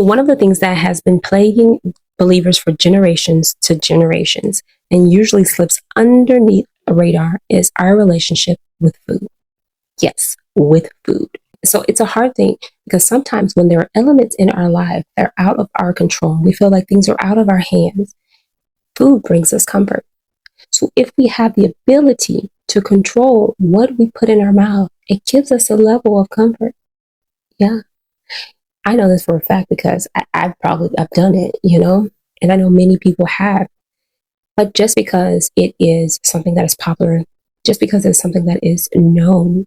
one of the things that has been plaguing believers for generations to generations and usually slips underneath the radar is our relationship with food. Yes, with food. So it's a hard thing because sometimes when there are elements in our life that are out of our control, we feel like things are out of our hands. Food brings us comfort. So if we have the ability to control what we put in our mouth, it gives us a level of comfort. Yeah. I know this for a fact because I've done it, and I know many people have. But just because it is something that is popular, just because it's something that is known,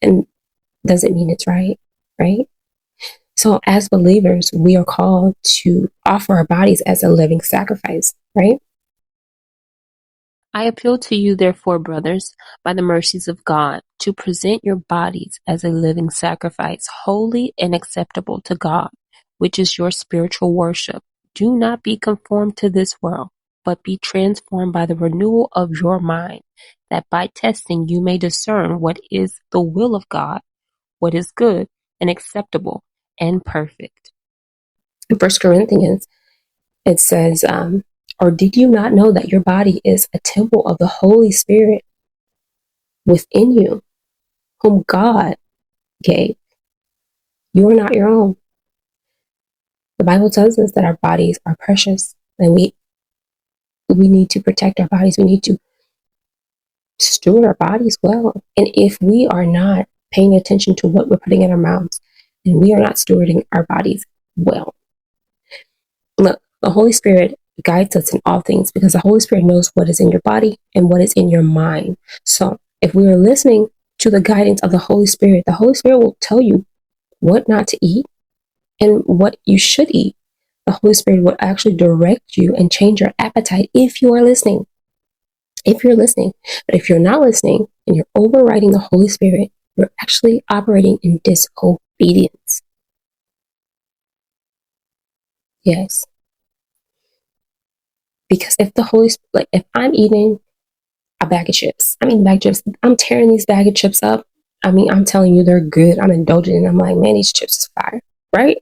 and doesn't mean it's right, right? So as believers, we are called to offer our bodies as a living sacrifice, right? I appeal to you, therefore, brothers, by the mercies of God, to present your bodies as a living sacrifice, holy and acceptable to God, which is your spiritual worship. Do not be conformed to this world, but be transformed by the renewal of your mind, that by testing you may discern what is the will of God, what is good and acceptable and perfect. In 1 Corinthians, it says, or did you not know that your body is a temple of the Holy Spirit within you, whom God gave? You are not your own. The Bible tells us that our bodies are precious and we need to protect our bodies. We need to steward our bodies well. And if we are not paying attention to what we're putting in our mouths, then we are not stewarding our bodies well. Look, the Holy Spirit guides us in all things because the Holy Spirit knows what is in your body and what is in your mind. So if we are listening to the guidance of the Holy Spirit will tell you what not to eat and what you should eat. The Holy Spirit will actually direct you and change your appetite if you are listening. If you're listening. But if you're not listening and you're overriding the Holy Spirit, you're actually operating in disobedience. Yes. Because if the Holy Spirit, like if I'm eating a bag of chips, I'm tearing these bag of chips up. I'm telling you they're good. I'm indulging and I'm like, man, these chips is fire, right?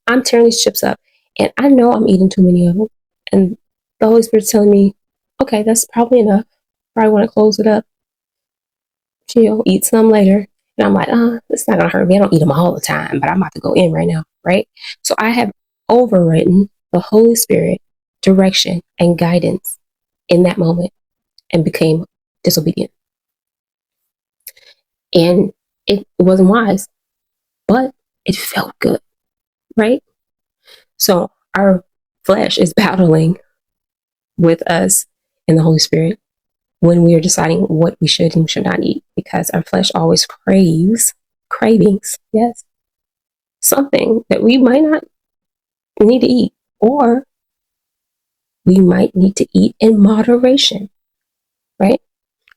I'm tearing these chips up and I know I'm eating too many of them. And the Holy Spirit's telling me, okay, that's probably enough. Probably want to close it up. Chill, eat some later. And I'm like, it's not going to hurt me. I don't eat them all the time, but I'm about to go in right now, right? So I have overridden the Holy Spirit direction and guidance in that moment and became disobedient. And it wasn't wise, but it felt good, right? So our flesh is battling with us and the Holy Spirit when we are deciding what we should and should not eat, because our flesh always cravings, yes, something that we might not need to eat, or we might need to eat in moderation, right?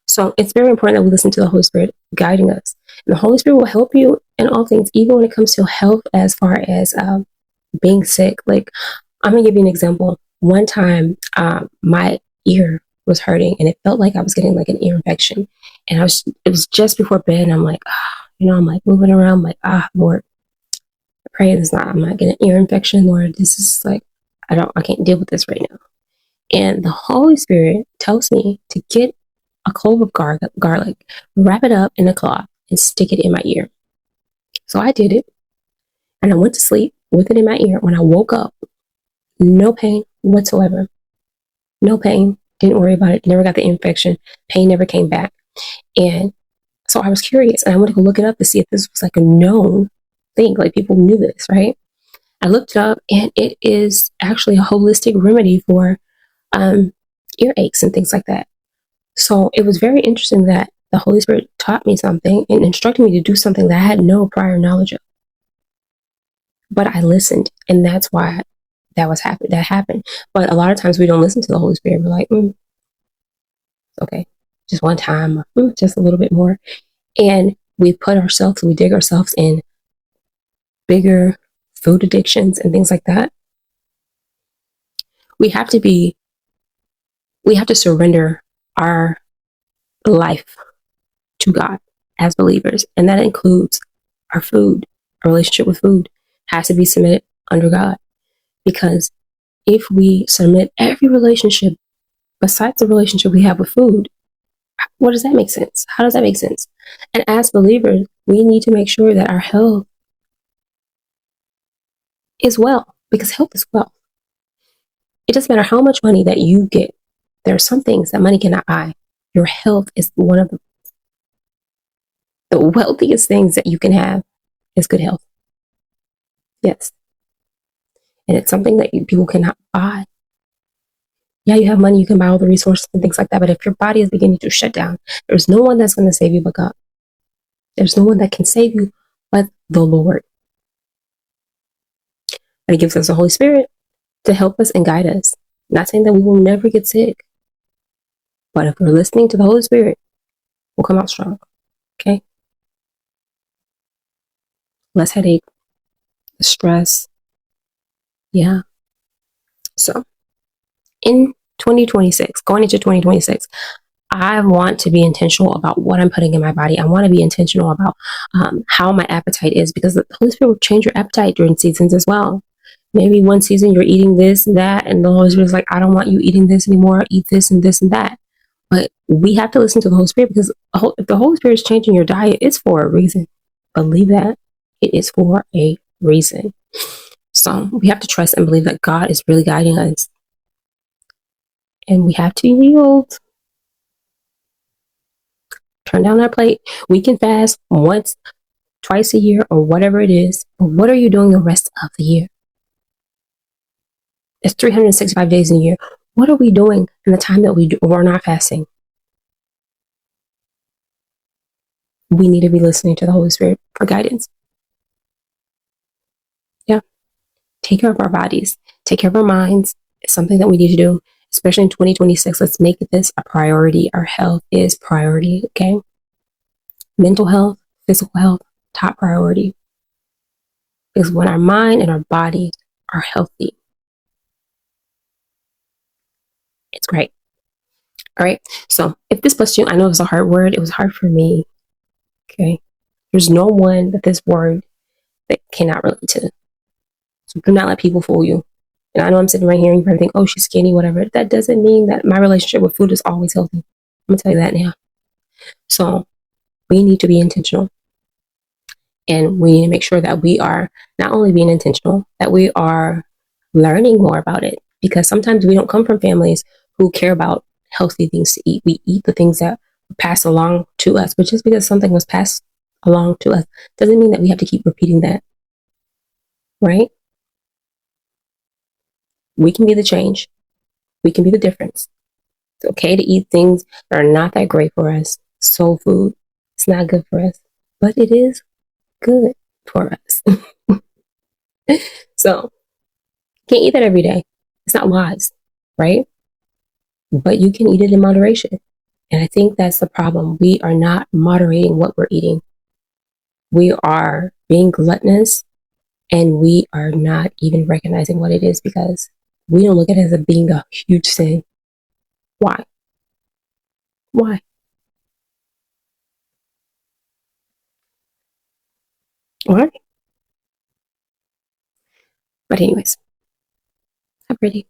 So it's very important that we listen to the Holy Spirit guiding us. And the Holy Spirit will help you in all things, even when it comes to health, as far as being sick. Like, I'm going to give you an example. One time, my ear was hurting and it felt like I was getting like an ear infection. And it was just before bed. And I'm like, I'm like moving around. I'm like, Lord, I pray I'm not getting an ear infection. Lord, this is like, I can't deal with this right now. And the Holy Spirit tells me to get a clove of garlic, wrap it up in a cloth and stick it in my ear. So I did it and I went to sleep with it in my ear. When I woke up, no pain whatsoever. No pain. Didn't worry about it. Never got the infection. Pain never came back. And so I was curious and I went to go look it up to see if this was like a known thing. Like people knew this, right? I looked it up and it is actually a holistic remedy for ear aches and things like that. So it was very interesting that the Holy Spirit taught me something and instructed me to do something that I had no prior knowledge of. But I listened, and that's why that happened. But a lot of times we don't listen to the Holy Spirit. We're like, okay, just one time, just a little bit more. And we dig ourselves in bigger food addictions and things like that. We have to surrender our life to God as believers. And that includes our food. Our relationship with food has to be submitted under God. Because if we submit every relationship besides the relationship we have with food, what does that make sense? How does that make sense? And as believers, we need to make sure that our health is well, because health is wealth. It doesn't matter how much money that you get. There are some things that money cannot buy. Your health is one of the wealthiest things that you can have is good health. Yes. And it's something that people cannot buy. Yeah, you have money, you can buy all the resources and things like that. But if your body is beginning to shut down, there's no one that's going to save you but God. There's no one that can save you but the Lord. And He gives us the Holy Spirit to help us and guide us. Not saying that we will never get sick, but if we're listening to the Holy Spirit, we'll come out strong. Okay? Less headache, stress. Yeah. So in 2026, going into 2026, I want to be intentional about what I'm putting in my body. I want to be intentional about how my appetite is, because the Holy Spirit will change your appetite during seasons as well. Maybe one season you're eating this and that, and the Holy Spirit's like, I don't want you eating this anymore. Eat this and this and that. But we have to listen to the Holy Spirit, because if the Holy Spirit is changing your diet, it's for a reason. Believe that. It is for a reason. So we have to trust and believe that God is really guiding us. And we have to yield. Turn down that plate. We can fast once, twice a year, or whatever it is. But what are you doing the rest of the year? It's 365 days in a year. What are we doing in the time that we're not fasting? We need to be listening to the Holy Spirit for guidance. Yeah. Take care of our bodies. Take care of our minds. It's something that we need to do, especially in 2026. Let's make this a priority. Our health is priority, okay? Mental health, physical health, top priority. Because when our mind and our body are healthy, it's great. All right. So if this blessed you, I know it was a hard word. It was hard for me. Okay. There's no one that this word that cannot relate to. So do not let people fool you. And I know I'm sitting right here and you probably think, oh, she's skinny, whatever. That doesn't mean that my relationship with food is always healthy. I'm going to tell you that now. So we need to be intentional. And we need to make sure that we are not only being intentional, that we are learning more about it. Because sometimes we don't come from families who care about healthy things to eat. We eat the things that pass along to us. But just because something was passed along to us doesn't mean that we have to keep repeating that. Right? We can be the change. We can be the difference. It's okay to eat things that are not that great for us. Soul food. It's not good for us. But it is good for us. So can't eat that every day. It's not wise, right? But you can eat it in moderation. And I think that's the problem. We are not moderating what we're eating. We are being gluttonous, and we are not even recognizing what it is, because we don't look at it as being a huge sin. Why? Why? Why? But anyways, have a pretty